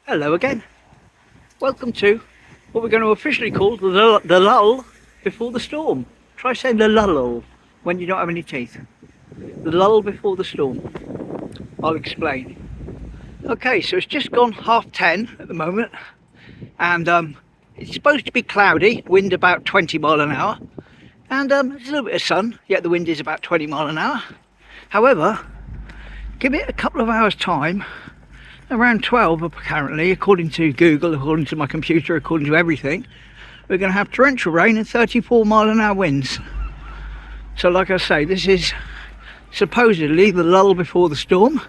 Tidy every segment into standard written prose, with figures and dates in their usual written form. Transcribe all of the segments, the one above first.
Hello again. Welcome to what we're going to officially call the lull before the storm. Try saying the lull when you don't have any teeth. The lull before the storm. I'll explain. Okay, so it's just gone 10:30 at the moment, and it's supposed to be cloudy, wind about 20 mile an hour, and there's a little bit of sun, yet the wind is about 20 mile an hour. However, give it a couple of hours time, around 12 apparently, according to Google, according to my computer, according to everything, we're going to have torrential rain and 34 mile an hour winds. So like I say, this is supposedly the lull before the storm.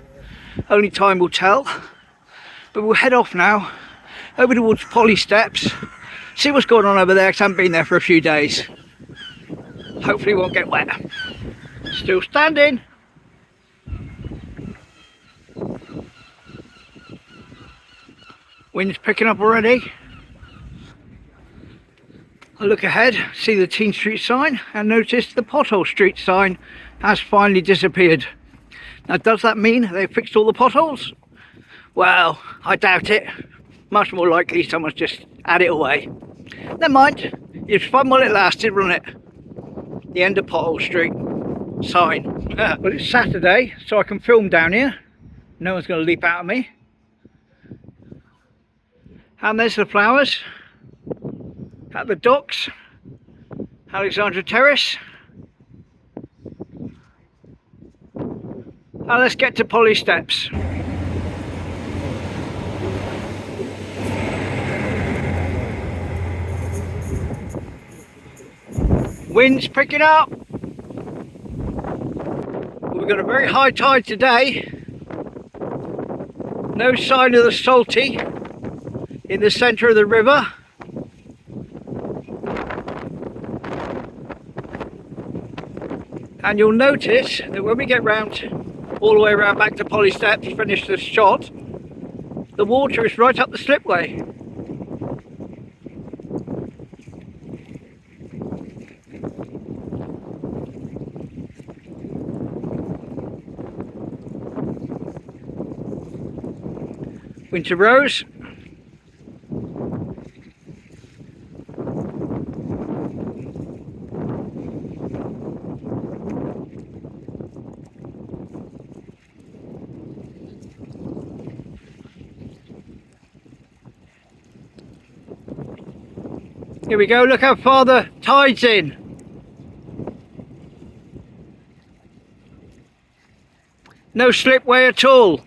Only time will tell. But we'll head off now, over towards Polly Steps, see what's going on over there, because I haven't been there for a few days. Hopefully it won't get wet. Still standing. Wind's picking up already. I look ahead, see the Teen Street sign, and notice the Pothole Street sign has finally disappeared. Now, does that mean they've fixed all the potholes? Well, I doubt it. Much more likely someone's just had it away. Never mind. It's fun while it lasted, wasn't it? The end of Pothole Street sign. Well, it's Saturday, so I can film down here. No one's going to leap out at me. And there's the flowers at the docks, Alexandra Terrace. And let's get to Polly Steps. Wind's picking up. We've got a very high tide today. No sign of the salty in the centre of the river. And you'll notice that when we get round, all the way around back to Polly Steps, finish this shot, the water is right up the slipway. Winter Rose. Here we go, look how far the tide's in. No slipway at all.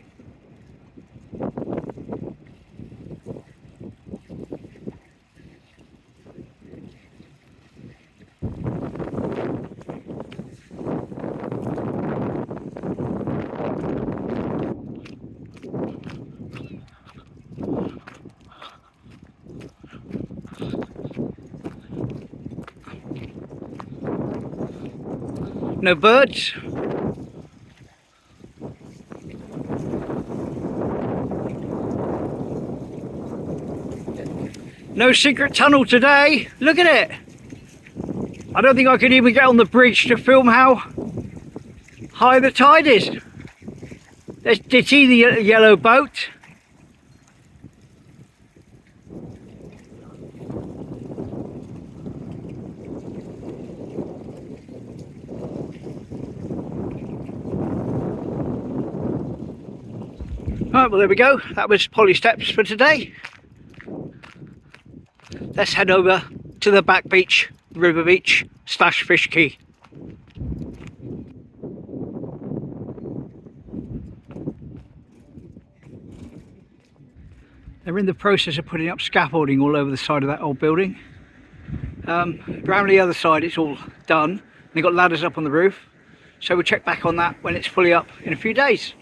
No birds. No secret tunnel today. Look at it. I don't think I could even get on the bridge to film how high the tide is. There's Ditty, the yellow boat. Right, well there we go, that was Polly Steps for today. Let's head over to the back beach, river beach / fish quay. They're in the process of putting up scaffolding all over the side of that old building. Around the other side it's all done, and they've got ladders up on the roof, so we'll check back on that when it's fully up in a few days.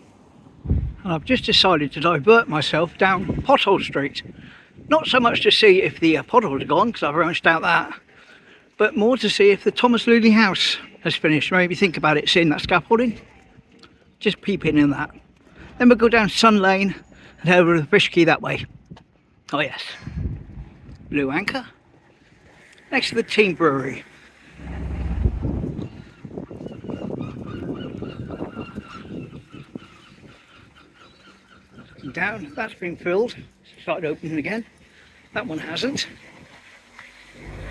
And I've just decided to divert myself down Pothole Street. Not so much to see if the pothole's gone, because I've arranged out that, but more to see if the Thomas Luley house has finished. Maybe think about it, seeing that scaffolding. Just peep in that. Then we'll go down Sun Lane and head over to the fish quay that way. Oh yes, Blue Anchor, next to the Teen Brewery. looking down, that's been filled, started opening again. That one hasn't.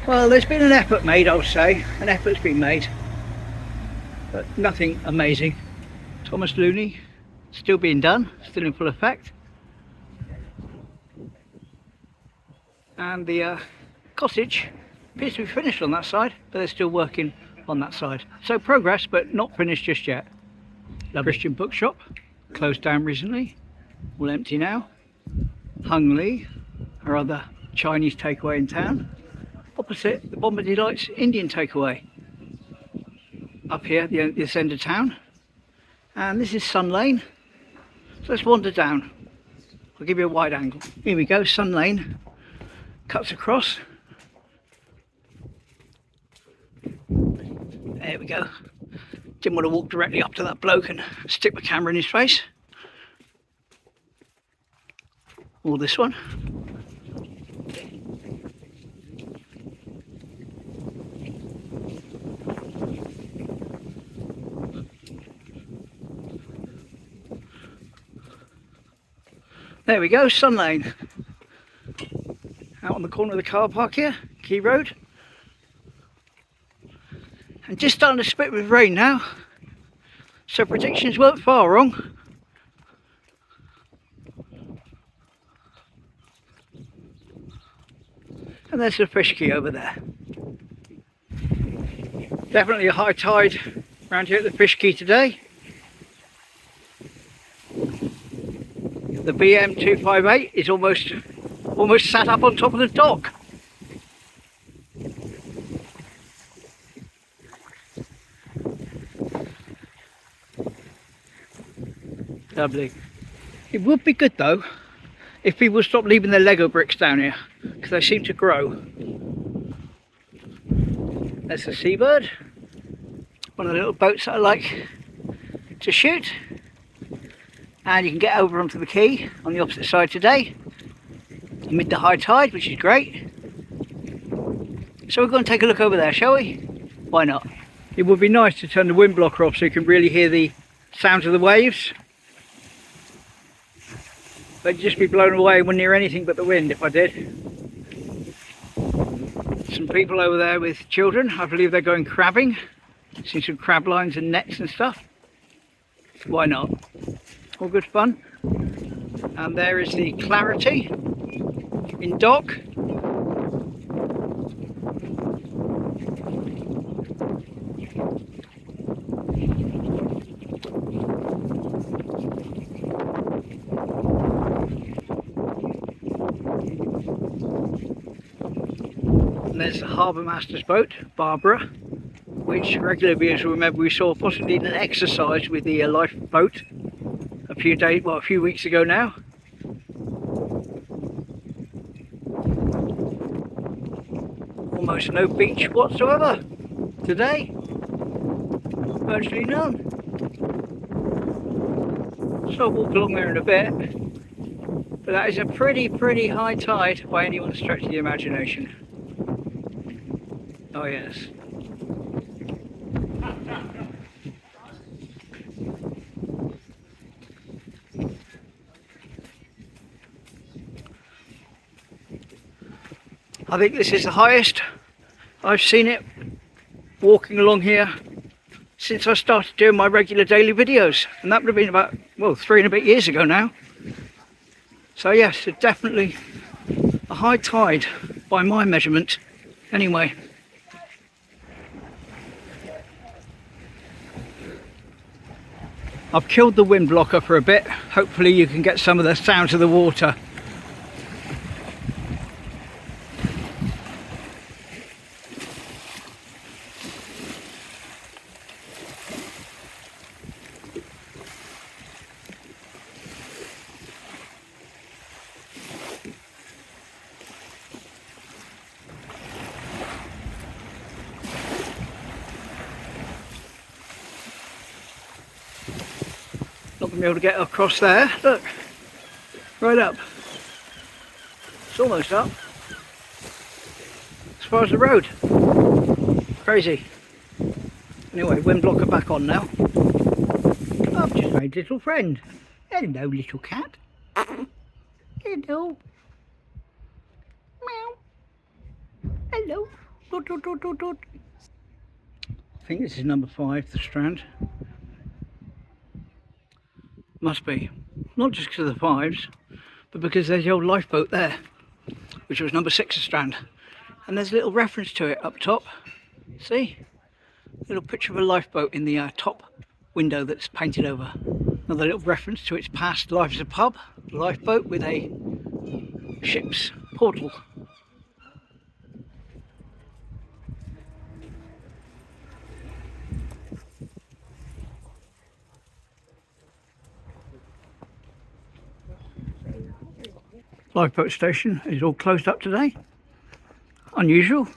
Well, there's been an effort made, I'll say. An effort's been made, but nothing amazing. Thomas Looney, still being done, still in full effect. And the cottage appears to be finished on that side, but they're still working on that side. So progress, but not finished just yet. Lovely. Christian bookshop, closed down recently, all empty now. Hung Lee, our other Chinese takeaway in town. Opposite, the Bombay Lights Indian takeaway. Up here, this end of town. And this is Sun Lane. So let's wander down. I'll give you a wide angle. Here we go, Sun Lane. Cuts across. There we go. Didn't want to walk directly up to that bloke and stick my camera in his face. Or this one. There we go, Sun Lane. Out on the corner of the car park here, Quay Road. And just starting to spit with rain now. So predictions weren't far wrong. And there's the fish quay over there. Definitely a high tide around here at the fish quay today. The BM 258 is almost sat up on top of the dock. Lovely. It would be good though if people stopped leaving their Lego bricks down here, because they seem to grow. There's the Seabird, one of the little boats that I like to shoot. And you can get over onto the quay on the opposite side today, amid the high tide, which is great. So we're going to take a look over there, shall we? Why not? It would be nice to turn the wind blocker off so you can really hear the sounds of the waves. They'd just be blown away, wouldn't hear anything but the wind if I did. Some people over there with children, I believe they're going crabbing. See some crab lines and nets and stuff. Why not? All good fun. And there is the Clarity in dock. And there's the Harbour Master's boat, Barbara, which regular viewers will remember we saw possibly in an exercise with the lifeboat a few weeks ago now. Almost no beach whatsoever today, virtually none. So I'll walk along there in a bit, but that is a pretty high tide by anyone's stretch of the imagination. Oh yes. I think this is the highest I've seen it walking along here since I started doing my regular daily videos, and that would have been about, well, 3 and a bit years ago now. So yes, it's definitely a high tide by my measurement anyway. I've killed the wind blocker for a bit. Hopefully you can get some of the sounds of the water. Not going to be able to get across there. Look, right up. It's almost up. As far as the road. Crazy. Anyway, wind blocker back on now. I've just made a little friend. Hello, little cat. Hello. Meow. Hello. Toot, toot, toot, toot, toot. I think this is number 5, the Strand. Must be. Not just because of the 5s, but because there's the old lifeboat there, which was number 6, the Strand. And there's a little reference to it up top. See? A little picture of a lifeboat in the top window that's painted over. Another little reference to its past life as a pub, a lifeboat with a ship's portal. Lifeboat station is all closed up today. Unusual.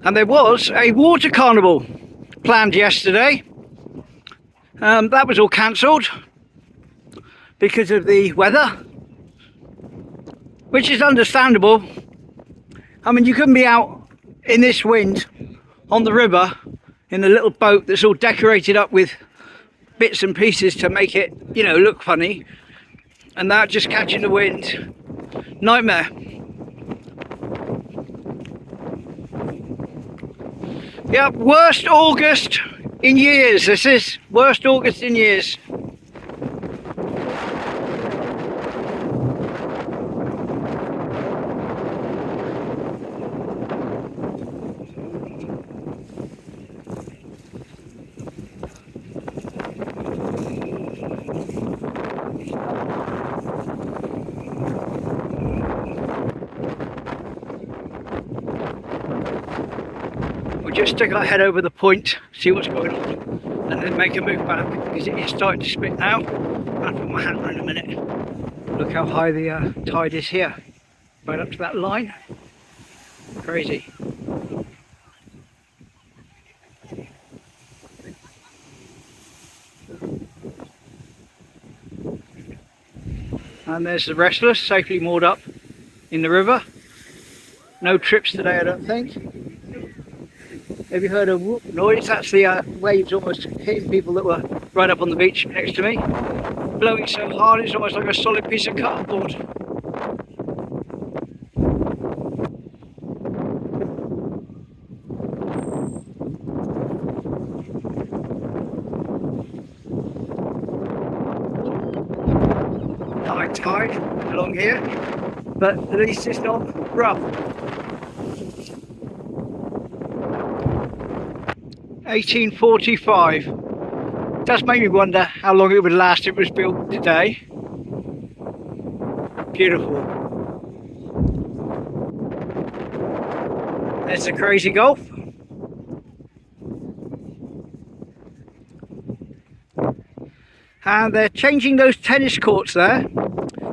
And there was a water carnival planned yesterday. That was all cancelled because of the weather, which is understandable. I mean, you couldn't be out in this wind on the river in a little boat that's all decorated up with bits and pieces to make it, you know, look funny, and that just catching the wind. Nightmare. Yeah, worst August in years. This is worst August in years. Just stick our head over the point, see what's going on, and then make a move back, because it is starting to spit now. I'll put my hammer in a minute. Look how high the tide is here, right up to that line. Crazy. And there's the Restless, safely moored up in the river. No trips today, I don't think. Have you heard a whoop noise? That's the waves almost hitting people that were right up on the beach next to me. Blowing so hard it's almost like a solid piece of cardboard. High tide along here, but at least it's not rough. 1845. Does make me wonder how long it would last if it was built today. Beautiful. There's the Crazy Golf. And they're changing those tennis courts there.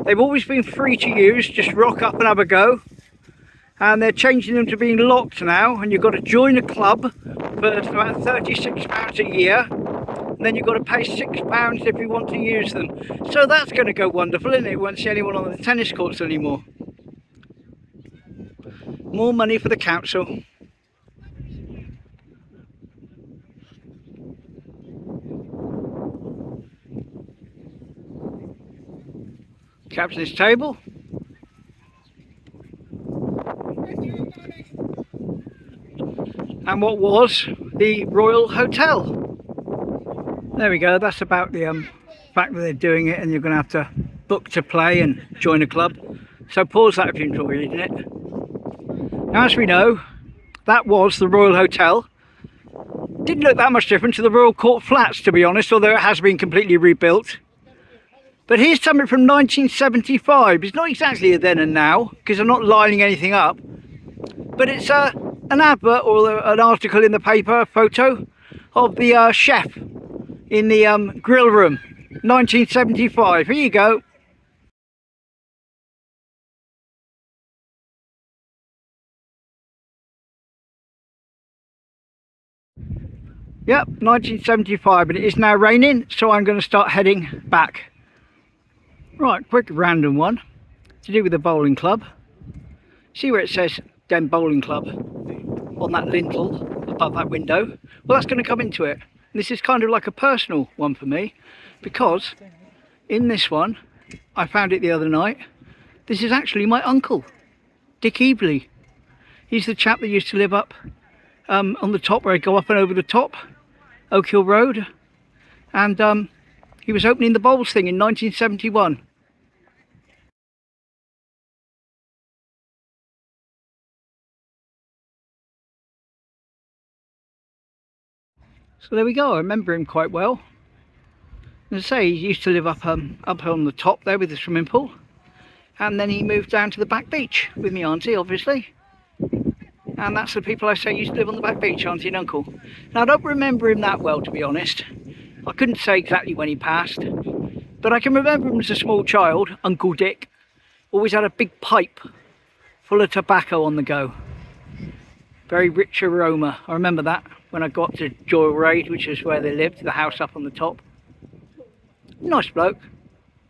They've always been free to use, just rock up and have a go. And they're changing them to being locked now, and you've got to join a club for about £36 a year, and then you've got to pay £6 if you want to use them. So that's going to go wonderful, isn't it? You won't see anyone on the tennis courts anymore. More money for the council. Captain's table. And what was the Royal Hotel. There we go, that's about the fact that they're doing it and you're going to have to book to play and join a club. So pause that if you enjoy reading it. Now, as we know, that was the Royal Hotel. Didn't look that much different to the Royal Court Flats, to be honest, although it has been completely rebuilt. But here's something from 1975. It's not exactly a then and now, because I'm not lining anything up. But it's an advert or an article in the paper, a photo of the chef in the grill room, 1975. Here you go. Yep, 1975, but it is now raining, so I'm going to start heading back. Right, quick random one to do with the bowling club. See where it says Den Bowling Club on that lintel above that window? Well, that's going to come into it. This is kind of like a personal one for me, because in this one, I found it the other night, this is actually my uncle, Dick Evely. He's the chap that used to live up on the top, where I go up and over the top, Oak Hill Road, and he was opening the bowls thing in 1971. So there we go, I remember him quite well. As I say, he used to live up on the top there with the swimming pool, and then he moved down to the back beach with me auntie, obviously. And that's the people I say used to live on the back beach, auntie and uncle. Now I don't remember him that well, to be honest. I couldn't say exactly when he passed, but I can remember him as a small child. Uncle Dick always had a big pipe full of tobacco on the go. Very rich aroma. I remember that when I got to Joy Raid, which is where they lived, the house up on the top. Nice bloke,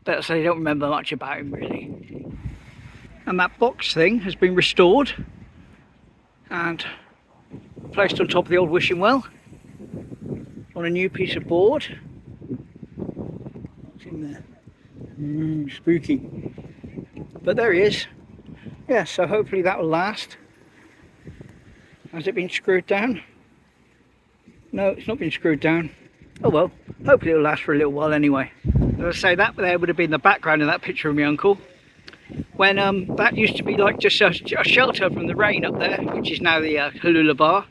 but I say I don't remember much about him really. And that box thing has been restored and placed on top of the old wishing well on a new piece of board. What's in there? Spooky. But there he is. Yeah, so hopefully that will last. Has it been screwed down? No, it's not been screwed down. Oh well, hopefully it'll last for a little while anyway. As I say, that there would have been the background of that picture of my uncle, when that used to be like just a shelter from the rain up there, which is now the Halula Bar,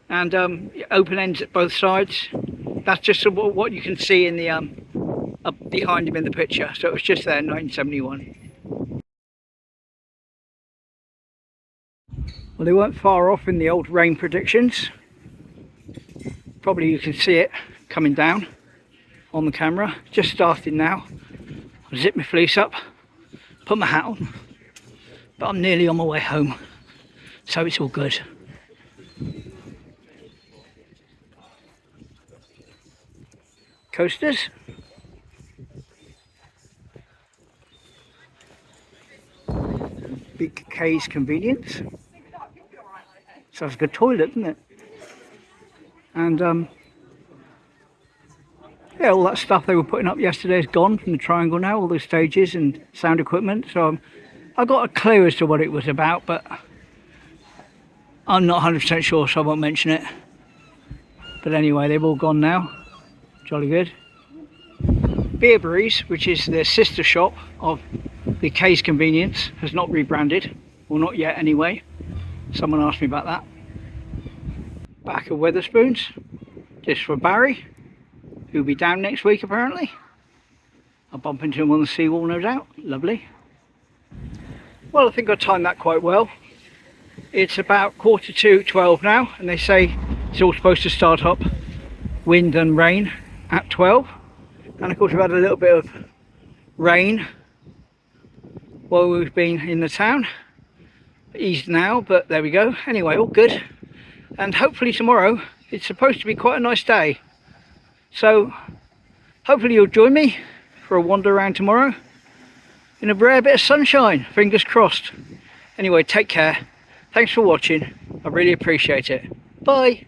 and open ends at both sides. That's just what you can see in the up behind him in the picture. So it was just there in 1971. Well, they weren't far off in the old rain predictions. Probably you can see it coming down on the camera. Just starting now. I'll zip my fleece up, put my hat on, but I'm nearly on my way home, so it's all good. Coasters. Big Quay's convenience. Sounds like a toilet, doesn't it? And yeah, all that stuff they were putting up yesterday is gone from the triangle now, all the stages and sound equipment. So I got a clue as to what it was about, but I'm not 100% sure, so I won't mention it. But anyway, they've all gone now. Jolly good. Beerbury's, which is the sister shop of the Quay's Convenience, has not rebranded, or not yet anyway. Someone asked me about that. Back at Wetherspoons, just for Barry, who'll be down next week apparently. I'll bump into him on the seawall, no doubt. Lovely. Well, I think I timed that quite well. It's about 11:45 now, and they say it's all supposed to start up wind and rain at 12. And of course we've had a little bit of rain while we've been in the town. Eased now, but there we go. Anyway, all good. And hopefully tomorrow it's supposed to be quite a nice day. So hopefully you'll join me for a wander around tomorrow in a rare bit of sunshine, fingers crossed. Anyway, take care. Thanks for watching. I really appreciate it. Bye.